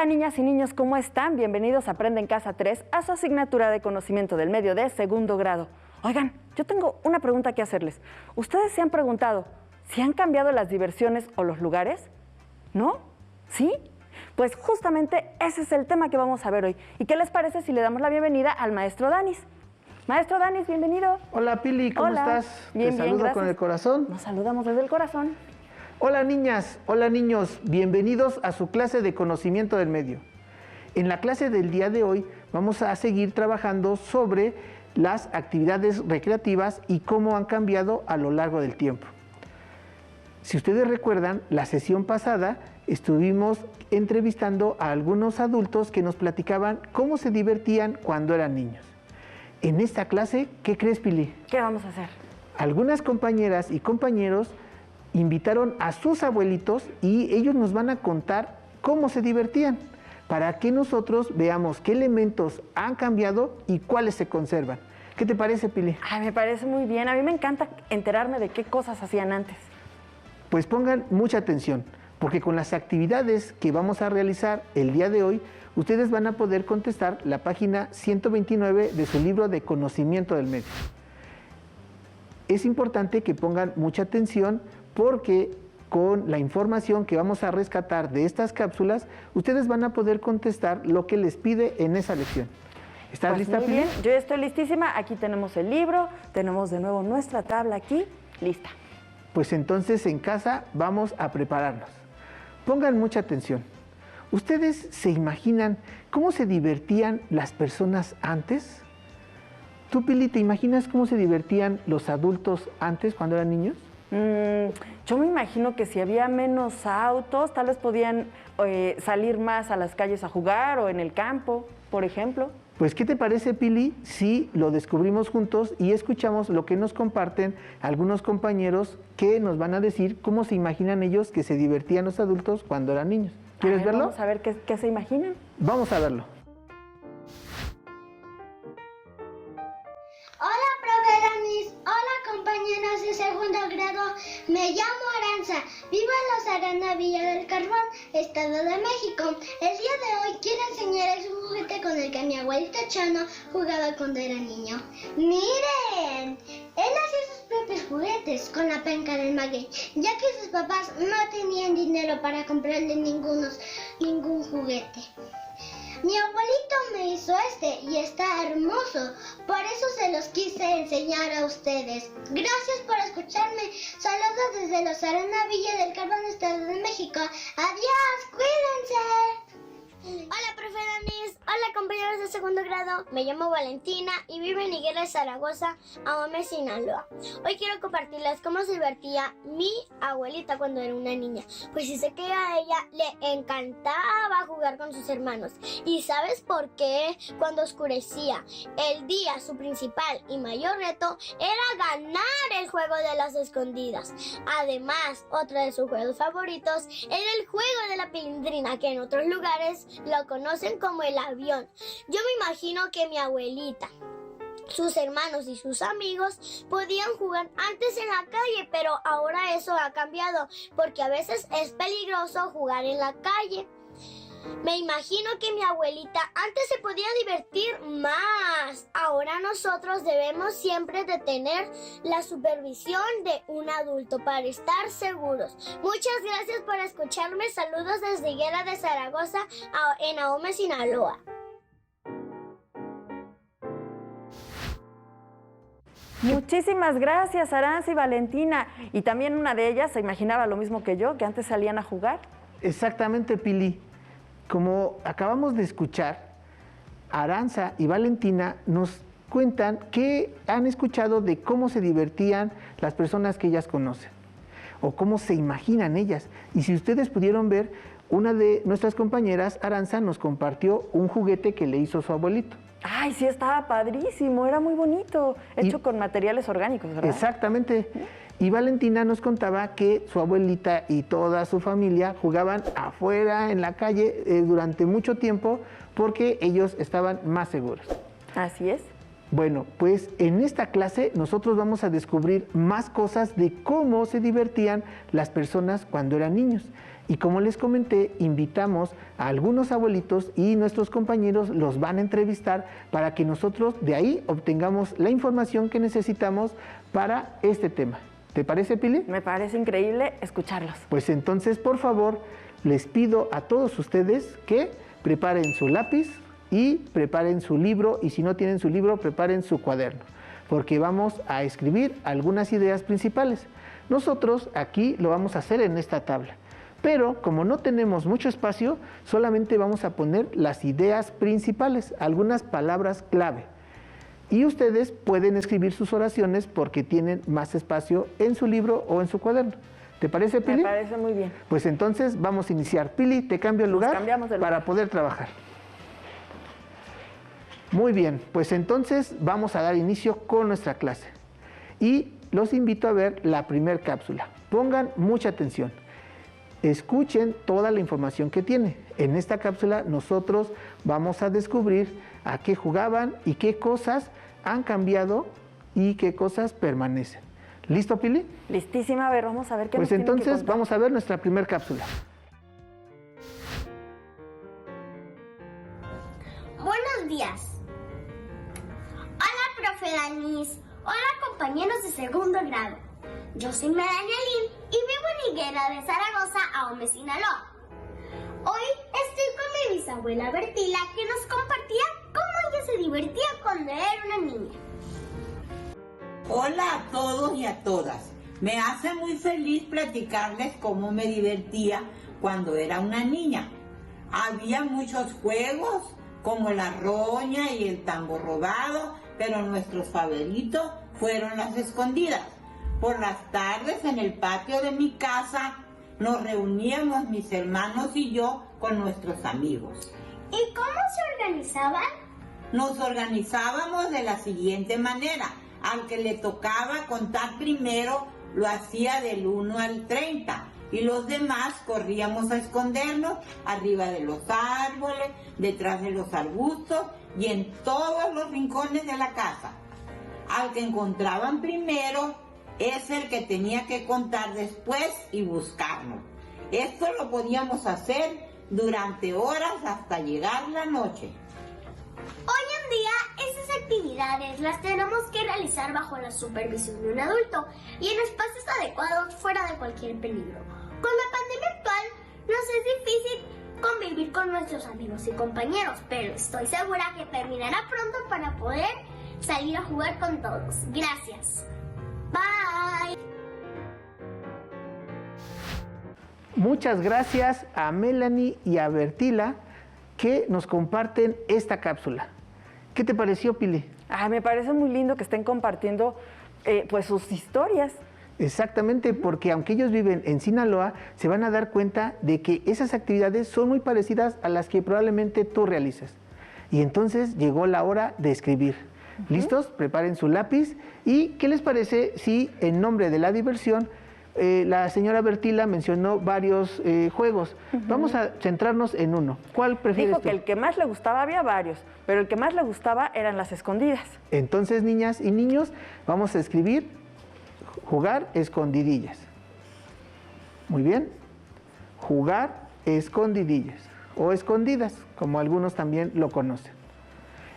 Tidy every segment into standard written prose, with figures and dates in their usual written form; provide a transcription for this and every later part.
Hola niñas y niños, ¿cómo están? Bienvenidos a Aprende en Casa 3 a su asignatura de conocimiento del medio de segundo grado. Oigan, yo tengo una pregunta que hacerles. ¿Ustedes se han preguntado si han cambiado las diversiones o los lugares? ¿No? ¿Sí? Pues justamente ese es el tema que vamos a ver hoy. ¿Y qué les parece si le damos la bienvenida al maestro Danis? Maestro Danis, bienvenido. Hola Pili, ¿cómo estás? Bien, Te saludo gracias. con el corazón. Nos saludamos desde el corazón. Hola niñas, hola niños, bienvenidos a su clase de conocimiento del medio. En la clase del día de hoy vamos a seguir trabajando sobre las actividades recreativas y cómo han cambiado a lo largo del tiempo. Si ustedes recuerdan, la sesión pasada estuvimos entrevistando a algunos adultos que nos platicaban cómo se divertían cuando eran niños. En esta clase, ¿qué crees, Pili? ¿Qué vamos a hacer? Algunas compañeras y compañeros invitaron a sus abuelitos y ellos nos van a contar cómo se divertían, para que nosotros veamos qué elementos han cambiado y cuáles se conservan. ¿Qué te parece, Pili? Ay, me parece muy bien. A mí me encanta enterarme de qué cosas hacían antes. Pues pongan mucha atención, porque con las actividades que vamos a realizar el día de hoy, ustedes van a poder contestar la página 129 de su libro de conocimiento del medio. Es importante que pongan mucha atención porque con la información que vamos a rescatar de estas cápsulas, ustedes van a poder contestar lo que les pide en esa lección. ¿Estás Pues lista, muy Pili? bien, yo ya estoy listísima. Aquí tenemos el libro, tenemos de nuevo nuestra tabla aquí, lista. Pues entonces en casa vamos a prepararnos. Pongan mucha atención. ¿Ustedes se imaginan cómo se divertían las personas antes? ¿Tú, Pili, te imaginas cómo se divertían los adultos antes cuando eran niños? Yo me imagino que si había menos autos, tal vez podían salir más a las calles a jugar o en el campo, por ejemplo. Pues, ¿qué te parece, Pili, si lo descubrimos juntos y escuchamos lo que nos comparten algunos compañeros que nos van a decir cómo se imaginan ellos que se divertían los adultos cuando eran niños? ¿Quieres verlo? Vamos a ver qué se imaginan. Vamos a verlo. Hola, profe Danis. Hola, compañeros de segundo grado. Me llamo Aranza. Vivo en Los Arana, Villa del Carbón, Estado de México. El día de hoy quiero enseñarles un juguete con el que mi abuelito Chano jugaba cuando era niño. ¡Miren! Él hacía sus propios juguetes con la penca del maguey, ya que sus papás no tenían dinero para comprarle ningún juguete. Mi abuelito me hizo este y está hermoso, por eso se los quise enseñar a ustedes. Gracias por escucharme. Saludos desde Los Arana, Villa del Carbón, Estado de México. Adiós, cuídense. Hola, profe Danis. Hola, compañeros de segundo grado. Me llamo Valentina y vivo en Higuera de Zaragoza, Ahome, Sinaloa. Hoy quiero compartirles cómo se divertía mi abuelita cuando era una niña. Pues sí sé que a ella le encantaba jugar con sus hermanos. ¿Y sabes por qué? Cuando oscurecía el día, su principal y mayor reto era ganar el juego de las escondidas. Además, otro de sus juegos favoritos era el juego de la pilindrina, que en otros lugares lo conocen como el avión. Yo me imagino que mi abuelita, sus hermanos y sus amigos podían jugar antes en la calle, pero ahora eso ha cambiado porque a veces es peligroso jugar en la calle. Me imagino que mi abuelita antes se podía divertir más. Ahora nosotros debemos siempre de tener la supervisión de un adulto para estar seguros. Muchas gracias por escucharme. Saludos desde Higuera de Zaragoza, en Ahome, Sinaloa. Muchísimas gracias, Aranza y Valentina. Y también una de ellas se imaginaba lo mismo que yo, que antes salían a jugar. Exactamente, Pili. Como acabamos de escuchar, Aranza y Valentina nos cuentan que han escuchado de cómo se divertían las personas que ellas conocen o cómo se imaginan ellas. Y si ustedes pudieron ver, una de nuestras compañeras, Aranza, nos compartió un juguete que le hizo su abuelito. Ay, sí, estaba padrísimo, era muy bonito, hecho con materiales orgánicos, ¿verdad? Exactamente. Y Valentina nos contaba que su abuelita y toda su familia jugaban afuera en la calle durante mucho tiempo porque ellos estaban más seguros. Así es. Bueno, pues en esta clase nosotros vamos a descubrir más cosas de cómo se divertían las personas cuando eran niños. Y como les comenté, invitamos a algunos abuelitos y nuestros compañeros los van a entrevistar para que nosotros de ahí obtengamos la información que necesitamos para este tema. ¿Te parece, Pili? Me parece increíble escucharlos. Pues entonces, por favor, les pido a todos ustedes que preparen su lápiz y preparen su libro, y si no tienen su libro, preparen su cuaderno, porque vamos a escribir algunas ideas principales. Nosotros aquí lo vamos a hacer en esta tabla, pero como no tenemos mucho espacio, solamente vamos a poner las ideas principales, algunas palabras clave. Y ustedes pueden escribir sus oraciones porque tienen más espacio en su libro o en su cuaderno. ¿Te parece, Pili? Me parece muy bien. Pues entonces vamos a iniciar. Pili, te cambio el lugar para poder trabajar. Muy bien, pues entonces vamos a dar inicio con nuestra clase. Y los invito a ver la primera cápsula. Pongan mucha atención. Escuchen toda la información que tiene. En esta cápsula nosotros vamos a descubrir a qué jugaban y qué cosas han cambiado y qué cosas permanecen. ¿Listo, Pili? Listísima. A ver, vamos a ver qué pues nos tienen que entonces contar. vamos a ver nuestra primera cápsula. Buenos días. Hola, profe Danis. Hola, compañeros de segundo grado. Yo soy Melanie Alín y vivo en Higuera de Zaragoza, Ahome, Sinaloa. Hoy estoy con mi bisabuela Bertila, que nos compartía cómo ella se divertía cuando era una niña. Hola a todos y a todas. Me hace muy feliz platicarles cómo me divertía cuando era una niña. Había muchos juegos como la roña y el tambor rodado, pero nuestros favoritos fueron las escondidas. Por las tardes en el patio de mi casa nos reuníamos mis hermanos y yo con nuestros amigos. ¿Y cómo se organizaban? Nos organizábamos de la siguiente manera. Al que le tocaba contar primero lo hacía del 1 al 30 y los demás corríamos a escondernos arriba de los árboles, detrás de los arbustos y en todos los rincones de la casa. Al que encontraban primero es el que tenía que contar después y buscarnos. Esto lo podíamos hacer durante horas hasta llegar la noche. Hoy en día esas actividades las tenemos que realizar bajo la supervisión de un adulto y en espacios adecuados fuera de cualquier peligro. Con la pandemia actual nos es difícil convivir con nuestros amigos y compañeros, pero estoy segura que terminará pronto para poder salir a jugar con todos. Gracias. Bye. Muchas gracias a Melanie y a Bertila que nos comparten esta cápsula. ¿Qué te pareció, Pili? Me parece muy lindo que estén compartiendo pues sus historias. Exactamente, porque aunque ellos viven en Sinaloa, se van a dar cuenta de que esas actividades son muy parecidas a las que probablemente tú realizas. Y entonces llegó la hora de escribir. ¿Listos? Preparen su lápiz. ¿Y qué les parece si en nombre de la diversión la señora Bertila mencionó varios juegos? Vamos a centrarnos en uno. ¿Cuál prefieres Dijo tú? que el que más le gustaba, había varios, pero el que más le gustaba eran las escondidas. Entonces, niñas y niños, vamos a escribir jugar escondidillas. Muy bien. Jugar escondidillas o escondidas, como algunos también lo conocen.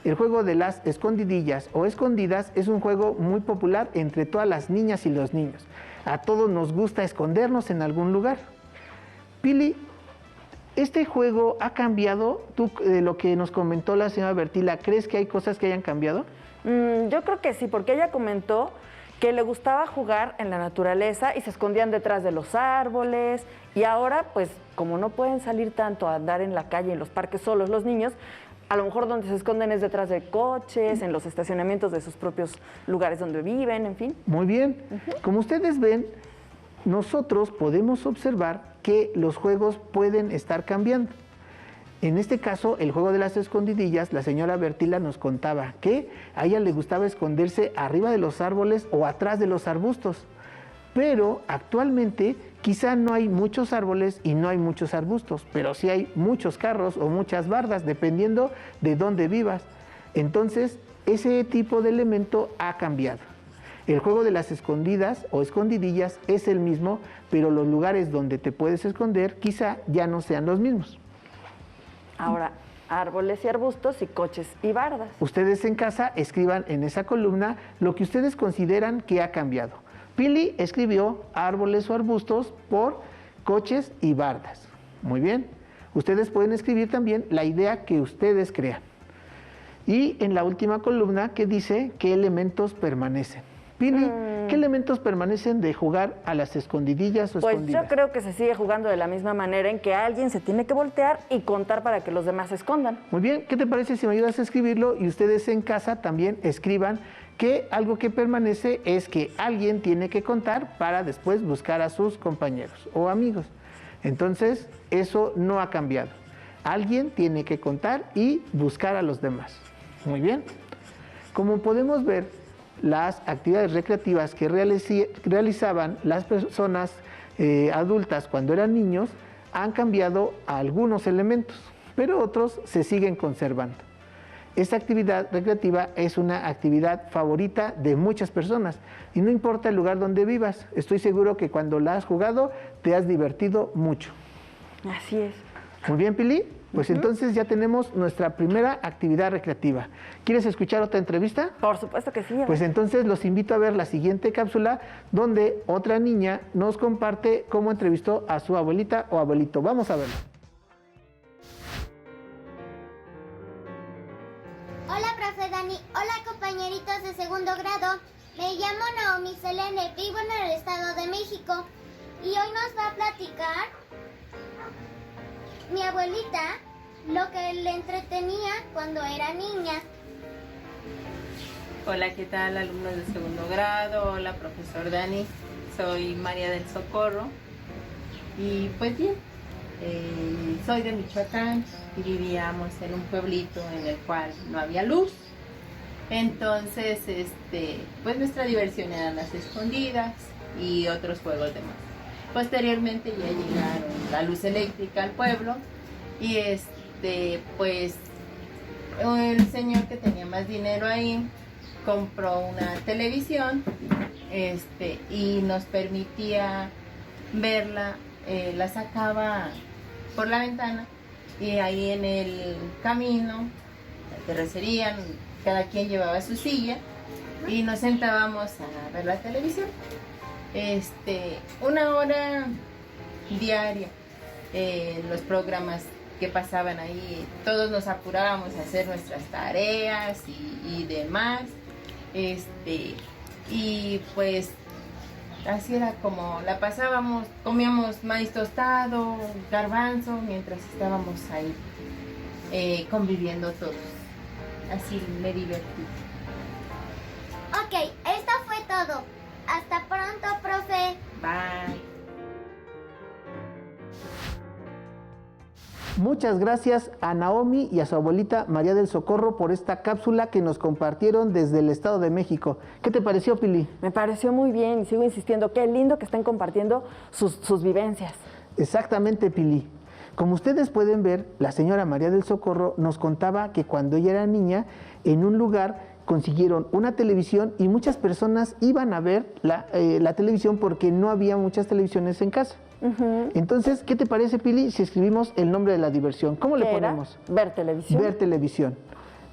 El juego de las escondidillas o escondidas es un juego muy popular entre todas las niñas y los niños. A todos nos gusta escondernos en algún lugar. Pili, ¿este juego ha cambiado? Tú, de lo que nos comentó la señora Bertila, ¿crees que hay cosas que hayan cambiado? Yo creo que sí, porque ella comentó que le gustaba jugar en la naturaleza y se escondían detrás de los árboles. Y ahora, pues, como no pueden salir tanto a andar en la calle, en los parques solos los niños, a lo mejor donde se esconden es detrás de coches, en los estacionamientos de sus propios lugares donde viven, en fin. Muy bien. Como ustedes ven, nosotros podemos observar que los juegos pueden estar cambiando. En este caso, el juego de las escondidillas, la señora Bertila nos contaba que a ella le gustaba esconderse arriba de los árboles o atrás de los arbustos. Pero actualmente quizá no hay muchos árboles y no hay muchos arbustos, pero sí hay muchos carros o muchas bardas, dependiendo de dónde vivas. Entonces, ese tipo de elemento ha cambiado. El juego de las escondidas o escondidillas es el mismo, pero los lugares donde te puedes esconder quizá ya no sean los mismos. Ahora, árboles y arbustos y coches y bardas. Ustedes en casa escriban en esa columna lo que ustedes consideran que ha cambiado. Pili escribió árboles o arbustos por coches y bardas. Muy bien. Ustedes pueden escribir también la idea que ustedes crean. Y en la última columna que dice qué elementos permanecen. Pili, ¿qué elementos permanecen de jugar a las escondidillas o escondidas? Pues yo creo que se sigue jugando de la misma manera, en que alguien se tiene que voltear y contar para que los demás se escondan. Muy bien, ¿qué te parece si me ayudas a escribirlo y ustedes en casa también escriban que algo que permanece es que alguien tiene que contar para después buscar a sus compañeros o amigos? Entonces, eso no ha cambiado. Alguien tiene que contar y buscar a los demás. Muy bien. Como podemos ver, las actividades recreativas que realizaban las personas adultas cuando eran niños han cambiado algunos elementos, pero otros se siguen conservando. Esta actividad recreativa es una actividad favorita de muchas personas y no importa el lugar donde vivas, estoy seguro que cuando la has jugado te has divertido mucho. Así es. Muy bien, Pili, pues entonces ya tenemos nuestra primera actividad recreativa. ¿Quieres escuchar otra entrevista? Por supuesto que sí. Pues entonces los invito a ver la siguiente cápsula donde otra niña nos comparte cómo entrevistó a su abuelita o abuelito. Vamos a verlo. Hola, profe Dani. Hola, compañeritos de segundo grado. Me llamo Naomi Selene, vivo en el Estado de México y hoy nos va a platicar mi abuelita lo que le entretenía cuando era niña. Hola, ¿qué tal, alumnos de segundo grado? Hola, profesor Dani. Soy María del Socorro. Y pues bien, soy de Michoacán y vivíamos en un pueblito en el cual no había luz. Entonces, pues nuestra diversión eran las escondidas y otros juegos de más. Posteriormente ya llegaron la luz eléctrica al pueblo y pues el señor que tenía más dinero ahí compró una televisión y nos permitía verla, la sacaba por la ventana y ahí en el camino, la terracería, cada quien llevaba su silla y nos sentábamos a ver la televisión. 1 hora diaria, los programas que pasaban ahí, todos nos apurábamos a hacer nuestras tareas y demás, y pues así era como la pasábamos, comíamos maíz tostado, garbanzo, mientras estábamos ahí conviviendo todos, así me divertí. Ok, esto fue todo. Hasta pronto, profe. Bye. Muchas gracias a Naomi y a su abuelita María del Socorro por esta cápsula que nos compartieron desde el Estado de México. ¿Qué te pareció, Pili? Me pareció muy bien y sigo insistiendo, qué lindo que estén compartiendo sus vivencias. Exactamente, Pili. Como ustedes pueden ver, la señora María del Socorro nos contaba que cuando ella era niña, en un lugar consiguieron una televisión y muchas personas iban a ver la televisión porque no había muchas televisiones en casa. Entonces, ¿qué te parece, Pili, si escribimos el nombre de la diversión? ¿Cómo le ponemos? Ver televisión. Ver televisión.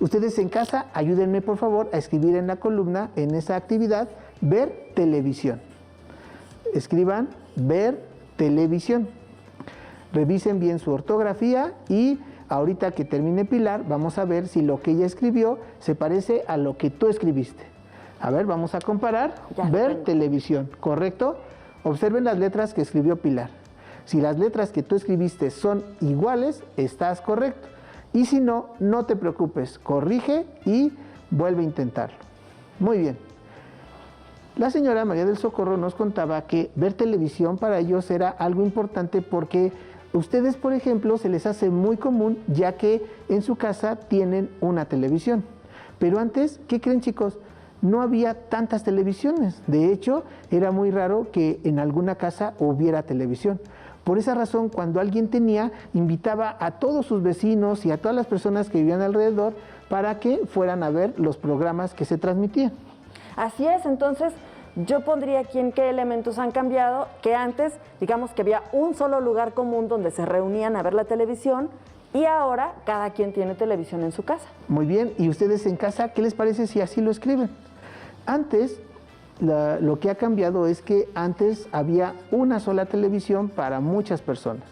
Ustedes en casa, ayúdenme por favor a escribir en la columna, en esa actividad, ver televisión. Escriban ver televisión. Revisen bien su ortografía y ahorita que termine Pilar, vamos a ver si lo que ella escribió se parece a lo que tú escribiste. A ver, vamos a comparar. Ver televisión, ¿correcto? Observen las letras que escribió Pilar. Si las letras que tú escribiste son iguales, estás correcto. Y si no, no te preocupes, corrige y vuelve a intentarlo. Muy bien. La señora María del Socorro nos contaba que ver televisión para ellos era algo importante porque ustedes, por ejemplo, se les hace muy común ya que en su casa tienen una televisión. Pero antes, ¿qué creen, chicos? No había tantas televisiones. De hecho, era muy raro que en alguna casa hubiera televisión. Por esa razón, cuando alguien tenía, invitaba a todos sus vecinos y a todas las personas que vivían alrededor para que fueran a ver los programas que se transmitían. Así es, entonces yo pondría aquí en qué elementos han cambiado, que antes, digamos que había un solo lugar común donde se reunían a ver la televisión y ahora cada quien tiene televisión en su casa. Muy bien, y ustedes en casa, ¿qué les parece si así lo escriben? Antes, lo que ha cambiado es que antes había una sola televisión para muchas personas.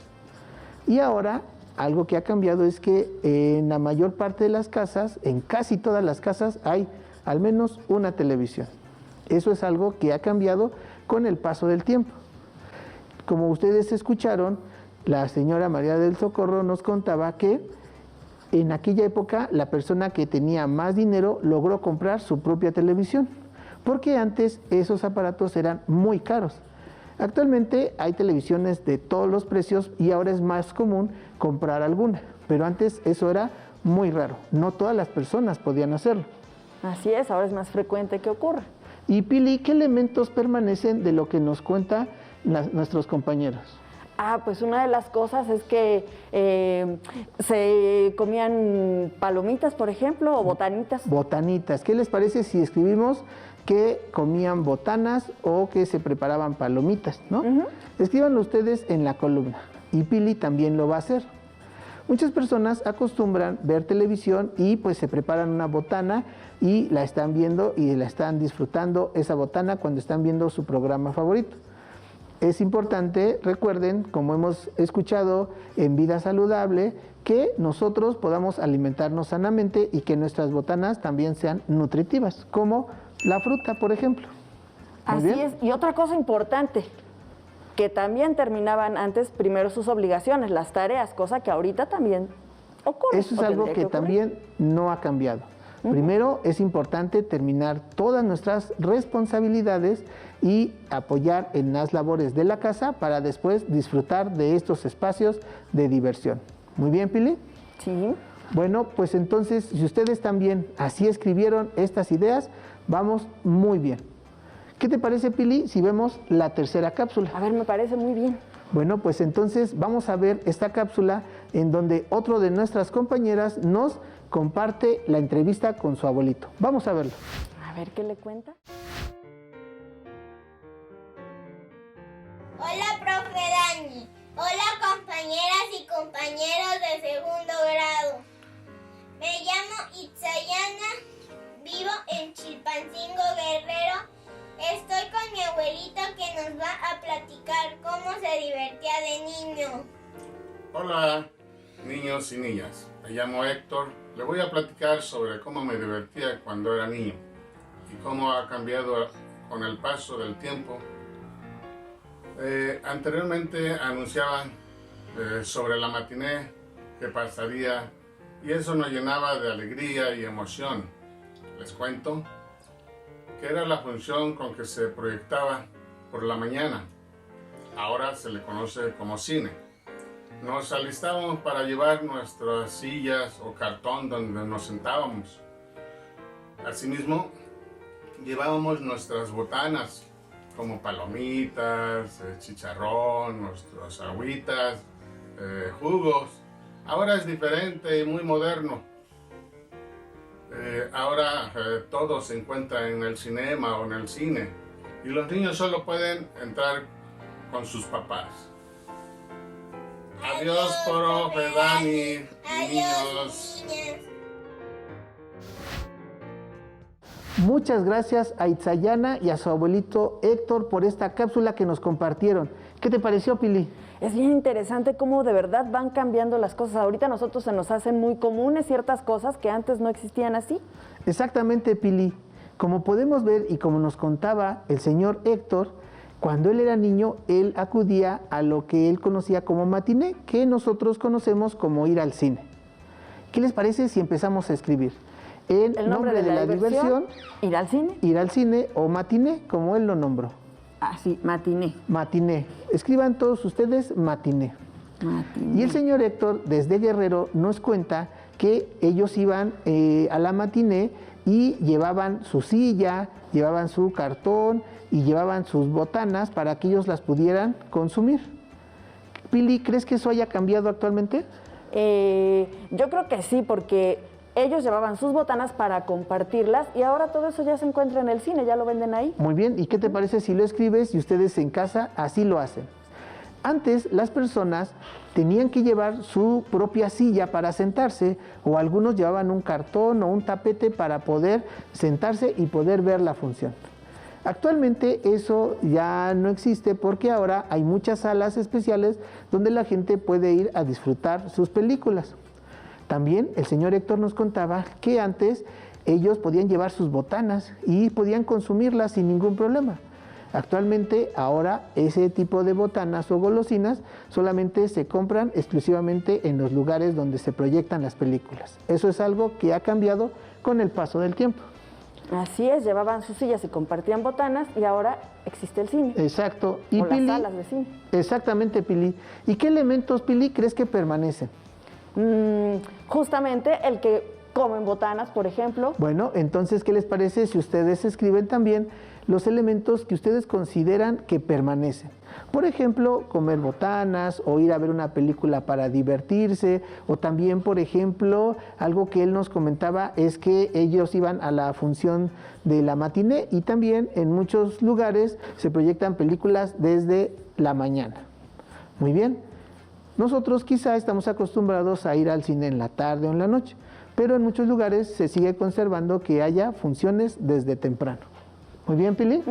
Y ahora, algo que ha cambiado es que en la mayor parte de las casas, en casi todas las casas, hay al menos una televisión. Eso es algo que ha cambiado con el paso del tiempo. Como ustedes escucharon, la señora María del Socorro nos contaba que en aquella época la persona que tenía más dinero logró comprar su propia televisión, porque antes esos aparatos eran muy caros. Actualmente hay televisiones de todos los precios y ahora es más común comprar alguna, pero antes eso era muy raro, no todas las personas podían hacerlo. Así es, ahora es más frecuente que ocurra. Y Pili, ¿qué elementos permanecen de lo que nos cuentan nuestros compañeros? Pues una de las cosas es que se comían palomitas, por ejemplo, o botanitas. Botanitas. ¿Qué les parece si escribimos que comían botanas o que se preparaban palomitas, ¿no? Escríbanlo ustedes en la columna. Y Pili también lo va a hacer. Muchas personas acostumbran ver televisión y pues se preparan una botana y la están viendo y la están disfrutando esa botana cuando están viendo su programa favorito. Es importante, recuerden, como hemos escuchado en Vida Saludable, que nosotros podamos alimentarnos sanamente y que nuestras botanas también sean nutritivas, como la fruta, por ejemplo. Así es. Y otra cosa importante, que también terminaban antes primero sus obligaciones, las tareas, cosa que ahorita también ocurre. Eso es algo que también no ha cambiado. Primero, es importante terminar todas nuestras responsabilidades y apoyar en las labores de la casa para después disfrutar de estos espacios de diversión. ¿Muy bien, Pili? Sí. Bueno, pues entonces, si ustedes también así escribieron estas ideas, vamos muy bien. ¿Qué te parece, Pili, si vemos la tercera cápsula? A ver, me parece muy bien. Bueno, pues entonces vamos a ver esta cápsula en donde otro de nuestras compañeras nos comparte la entrevista con su abuelito. Vamos a verlo. A ver qué le cuenta. Hola, profe Dani. Hola, compañeras y compañeros de segundo grado. Me llamo Itzayana, vivo en Chilpancingo, Guerrero. Estoy con mi abuelito que nos va a platicar cómo se divertía de niño. Hola, niños y niñas. Me llamo Héctor. Le voy a platicar sobre cómo me divertía cuando era niño y cómo ha cambiado con el paso del tiempo. Anteriormente anunciaban sobre la matiné que pasaría y eso nos llenaba de alegría y emoción. Les cuento que era la función con que se proyectaba por la mañana. Ahora se le conoce como cine. Nos alistábamos para llevar nuestras sillas o cartón donde nos sentábamos. Asimismo, llevábamos nuestras botanas como palomitas, chicharrón, nuestras agüitas, jugos. Ahora es diferente y muy moderno. Ahora todo se encuentra en el cinema o en el cine y los niños solo pueden entrar con sus papás. Adiós, profe Dani. Adiós, niños. Muchas gracias a Itzayana y a su abuelito Héctor por esta cápsula que nos compartieron. ¿Qué te pareció, Pili? Es bien interesante cómo de verdad van cambiando las cosas. Ahorita a nosotros se nos hacen muy comunes ciertas cosas que antes no existían así. Exactamente, Pili. Como podemos ver y como nos contaba el señor Héctor, cuando él era niño, él acudía a lo que él conocía como matiné, que nosotros conocemos como ir al cine. ¿Qué les parece si empezamos a escribir? El nombre de la diversión, ir al cine. Ir al cine o matiné, como él lo nombró. Ah, sí, matiné. Matiné. Escriban todos ustedes matiné. Matiné. Y el señor Héctor, desde Guerrero, nos cuenta que ellos iban a la matiné y llevaban su silla, llevaban su cartón y llevaban sus botanas para que ellos las pudieran consumir. Pili, ¿crees que eso haya cambiado actualmente? Yo creo que sí, porque ellos llevaban sus botanas para compartirlas y ahora todo eso ya se encuentra en el cine, ya lo venden ahí. Muy bien, ¿y qué te parece si lo escribes y ustedes en casa así lo hacen? Antes las personas tenían que llevar su propia silla para sentarse, o algunos llevaban un cartón o un tapete para poder sentarse y poder ver la función. Actualmente eso ya no existe porque ahora hay muchas salas especiales donde la gente puede ir a disfrutar sus películas. También el señor Héctor nos contaba que antes ellos podían llevar sus botanas y podían consumirlas sin ningún problema. Actualmente, ahora, ese tipo de botanas o golosinas solamente se compran exclusivamente en los lugares donde se proyectan las películas. Eso es algo que ha cambiado con el paso del tiempo. Así es, llevaban sus sillas y compartían botanas y ahora existe el cine. Exacto. Y Pili, las salas de cine. Exactamente, Pili. ¿Y qué elementos, Pili, crees que permanecen? Justamente el que comen botanas, por ejemplo. Bueno, entonces, ¿qué les parece si ustedes escriben también los elementos que ustedes consideran que permanecen? Por ejemplo, comer botanas o ir a ver una película para divertirse, o también, por ejemplo, algo que él nos comentaba es que ellos iban a la función de la matiné y también en muchos lugares se proyectan películas desde la mañana. Muy bien. Nosotros quizá estamos acostumbrados a ir al cine en la tarde o en la noche, pero en muchos lugares se sigue conservando que haya funciones desde temprano. Muy bien, Pili.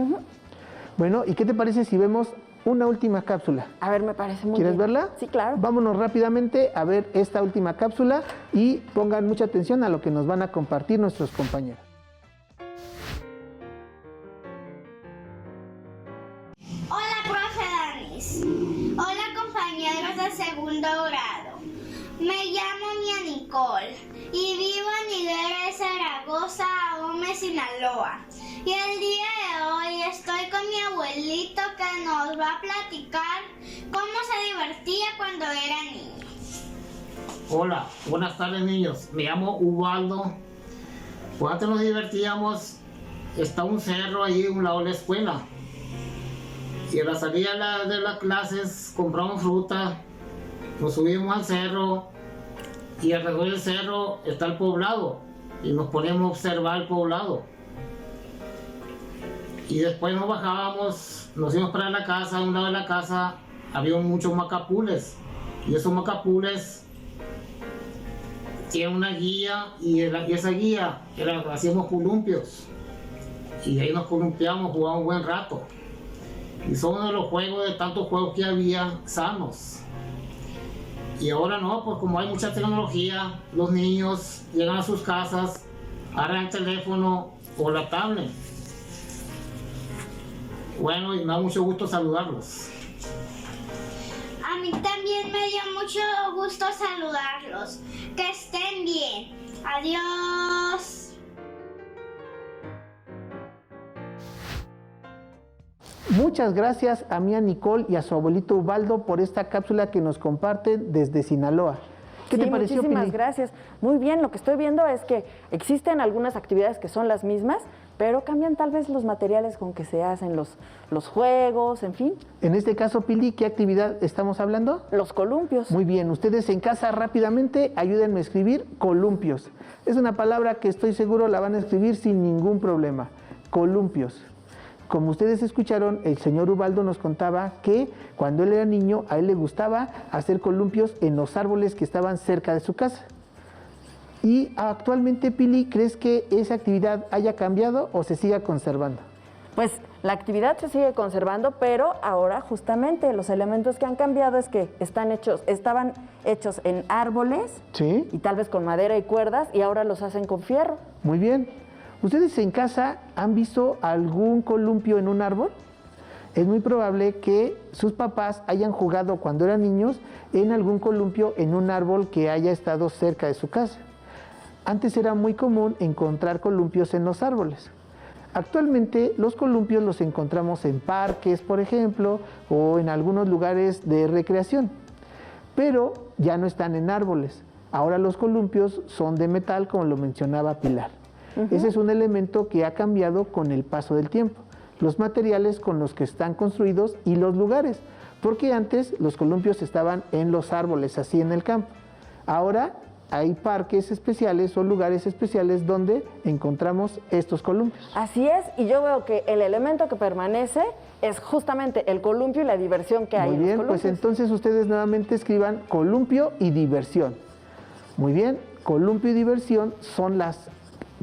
Bueno, ¿y qué te parece si vemos una última cápsula? A ver, me parece muy bien. ¿Quieres verla? Sí, claro. Vámonos rápidamente a ver esta última cápsula y pongan mucha atención a lo que nos van a compartir nuestros compañeros. Hola, profe Danis. Hola, compañeros de segundo grado. Me llamo Mia Nicole y vivo en Higuera, Zaragoza, Ahome, Sinaloa. Y el día de hoy estoy con mi abuelito que nos va a platicar cómo se divertía cuando era niño. Hola, buenas tardes niños, me llamo Ubaldo. Pues antes nos divertíamos, está un cerro ahí a un lado de la escuela. Y a la salida de las clases compramos fruta, nos subimos al cerro y alrededor del cerro está el poblado y nos poníamos a observar el poblado. Y después nos bajábamos, nos íbamos para la casa, a un lado de la casa había muchos macapules y esos macapules tienen una guía y esa guía hacíamos columpios y ahí nos columpiamos, jugábamos un buen rato. Y son uno de los juegos, de tantos juegos que había, sanos. Y ahora no, pues como hay mucha tecnología, los niños llegan a sus casas, agarran el teléfono o la tablet. Bueno, y me da mucho gusto saludarlos. A mí también me dio mucho gusto saludarlos. Que estén bien. Adiós. Muchas gracias a Mia Nicole y a su abuelito Ubaldo por esta cápsula que nos comparten desde Sinaloa. ¿Qué te pareció, muchísimas Pili? gracias. Muy bien, lo que estoy viendo es que existen algunas actividades que son las mismas, pero cambian tal vez los materiales con que se hacen los juegos, en fin. En este caso, Pili, ¿qué actividad estamos hablando? Los columpios. Muy bien, ustedes en casa rápidamente ayúdenme a escribir columpios. Es una palabra que estoy seguro la van a escribir sin ningún problema. Columpios. Como ustedes escucharon, el señor Ubaldo nos contaba que cuando él era niño, a él le gustaba hacer columpios en los árboles que estaban cerca de su casa. Y actualmente, Pili, ¿crees que esa actividad haya cambiado o se siga conservando? Pues la actividad se sigue conservando, pero ahora justamente los elementos que han cambiado es que estaban hechos en árboles, Sí. y tal vez con madera y cuerdas, y ahora los hacen con fierro. Muy bien. ¿Ustedes en casa han visto algún columpio en un árbol? Es muy probable que sus papás hayan jugado cuando eran niños en algún columpio en un árbol que haya estado cerca de su casa. Antes era muy común encontrar columpios en los árboles. Actualmente los columpios los encontramos en parques, por ejemplo, o en algunos lugares de recreación, pero ya no están en árboles. Ahora los columpios son de metal, como lo mencionaba Pilar. Ese es un elemento que ha cambiado con el paso del tiempo, los materiales con los que están construidos y los lugares, porque antes los columpios estaban en los árboles, así en el campo. Ahora hay parques especiales o lugares especiales donde encontramos estos columpios. Así es, y yo veo que el elemento que permanece es justamente el columpio y la diversión que hay Muy en bien, los pues columpios. entonces ustedes nuevamente escriban columpio y diversión. Muy bien, columpio y diversión son las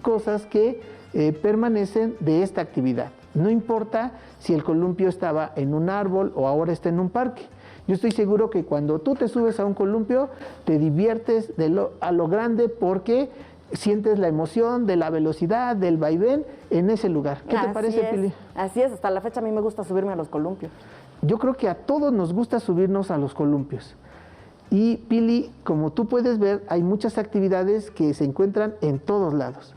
cosas que permanecen de esta actividad. No importa si el columpio estaba en un árbol o ahora está en un parque. Yo estoy seguro que cuando tú te subes a un columpio, te diviertes a lo grande porque sientes la emoción de la velocidad, del vaivén en ese lugar. ¿Qué te parece, Pili? Así es, hasta la fecha a mí me gusta subirme a los columpios. Yo creo que a todos nos gusta subirnos a los columpios. Y Pili, como tú puedes ver, hay muchas actividades que se encuentran en todos lados.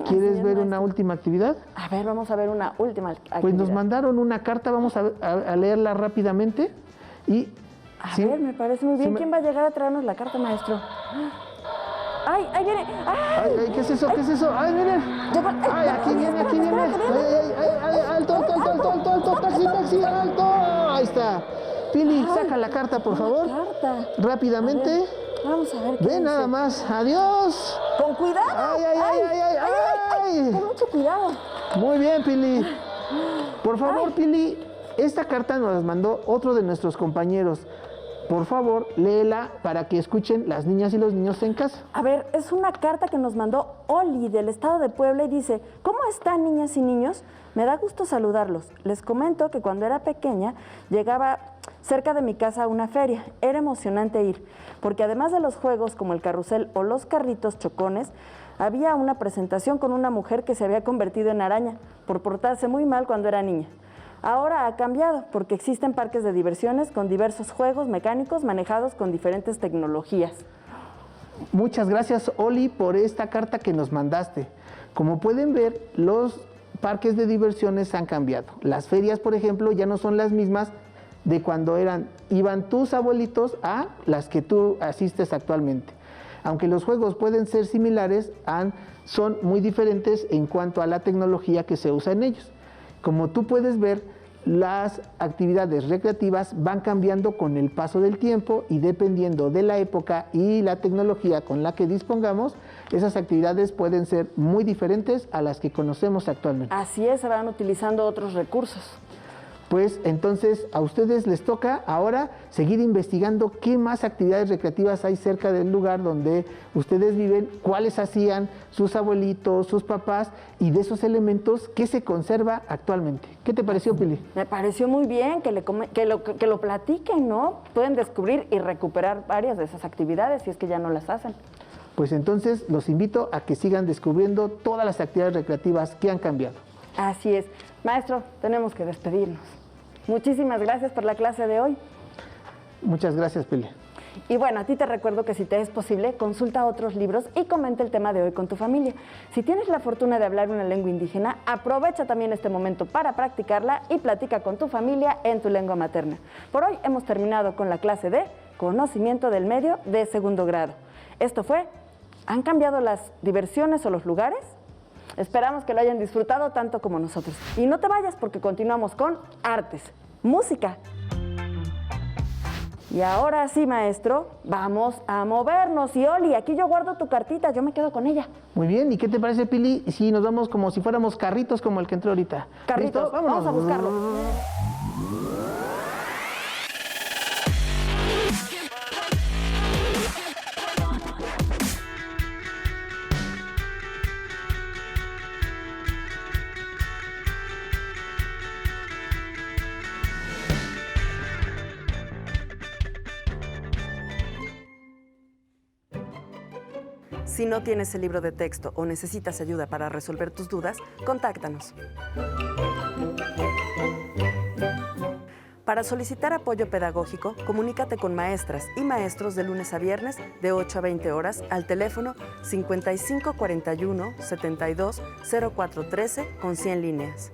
¿Quieres ver una última actividad? A ver, vamos a ver una última actividad. Pues nos mandaron una carta, vamos a leerla rápidamente. Y a ver, me parece muy bien. ¿Quién va a llegar a traernos la carta, maestro? ¡Ay, ahí viene! ¡Ay! Ay, ¿qué es eso? ¿Qué es eso? ¡Ay, miren! ¡Ay, aquí viene, aquí viene! ¡Ay, alto, alto, alto, alto, alto! ¡Taxi, taxi, alto! Ahí está. Pili, saca la carta, por favor. Carta. Rápidamente. Vamos a ver. Ve nada más. Adiós. Con cuidado. Ay, ay, ay, ay, ay, ay. Con mucho cuidado. Muy bien, Pili. Por favor, Pili, esta carta nos la mandó otro de nuestros compañeros. Por favor, léela para que escuchen las niñas y los niños en casa. A ver, es una carta que nos mandó Oli del estado de Puebla y dice: ¿cómo están, niñas y niños? Me da gusto saludarlos. Les comento que cuando era pequeña llegaba cerca de mi casa a una feria. Era emocionante ir, porque además de los juegos como el carrusel o los carritos chocones, había una presentación con una mujer que se había convertido en araña por portarse muy mal cuando era niña. Ahora ha cambiado porque existen parques de diversiones con diversos juegos mecánicos manejados con diferentes tecnologías. Muchas gracias, Oli, por esta carta que nos mandaste. Como pueden ver, los parques de diversiones han cambiado. Las ferias, por ejemplo, ya no son las mismas de cuando iban tus abuelitos a las que tú asistes actualmente. Aunque los juegos pueden ser similares, son muy diferentes en cuanto a la tecnología que se usa en ellos. Como tú puedes ver, las actividades recreativas van cambiando con el paso del tiempo y dependiendo de la época y la tecnología con la que dispongamos, esas actividades pueden ser muy diferentes a las que conocemos actualmente. Así es, se van utilizando otros recursos. Pues entonces a ustedes les toca ahora seguir investigando qué más actividades recreativas hay cerca del lugar donde ustedes viven, cuáles hacían sus abuelitos, sus papás y de esos elementos qué se conserva actualmente. ¿Qué te pareció, Pili? Me pareció muy bien que lo platiquen, ¿no? Pueden descubrir y recuperar varias de esas actividades si es que ya no las hacen. Pues entonces los invito a que sigan descubriendo todas las actividades recreativas que han cambiado. Así es. Maestro, tenemos que despedirnos. Muchísimas gracias por la clase de hoy. Muchas gracias, Pili. Y bueno, a ti te recuerdo que si te es posible, consulta otros libros y comenta el tema de hoy con tu familia. Si tienes la fortuna de hablar una lengua indígena, aprovecha también este momento para practicarla y platica con tu familia en tu lengua materna. Por hoy hemos terminado con la clase de Conocimiento del Medio de segundo grado. Esto fue, ¿han cambiado las diversiones o los lugares? Esperamos que lo hayan disfrutado tanto como nosotros. Y no te vayas porque continuamos con artes, música. Y ahora sí, maestro, vamos a movernos. Y Oli, aquí yo guardo tu cartita, yo me quedo con ella. Muy bien, ¿y qué te parece, Pili, si nos vamos como si fuéramos carritos como el que entró ahorita? Carritos, ¿listo? Vámonos. vamos a buscarlo. Si no tienes el libro de texto o necesitas ayuda para resolver tus dudas, contáctanos. Para solicitar apoyo pedagógico, comunícate con maestras y maestros de lunes a viernes de 8 a 20 horas al teléfono 5541 72 0413 con 100 líneas.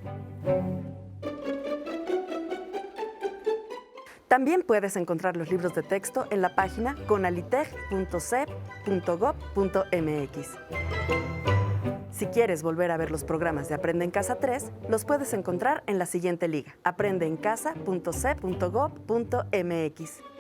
También puedes encontrar los libros de texto en la página conaliteg.cep.gov.mx. Si quieres volver a ver los programas de Aprende en Casa 3, los puedes encontrar en la siguiente liga: aprendeencasa.cep.gov.mx.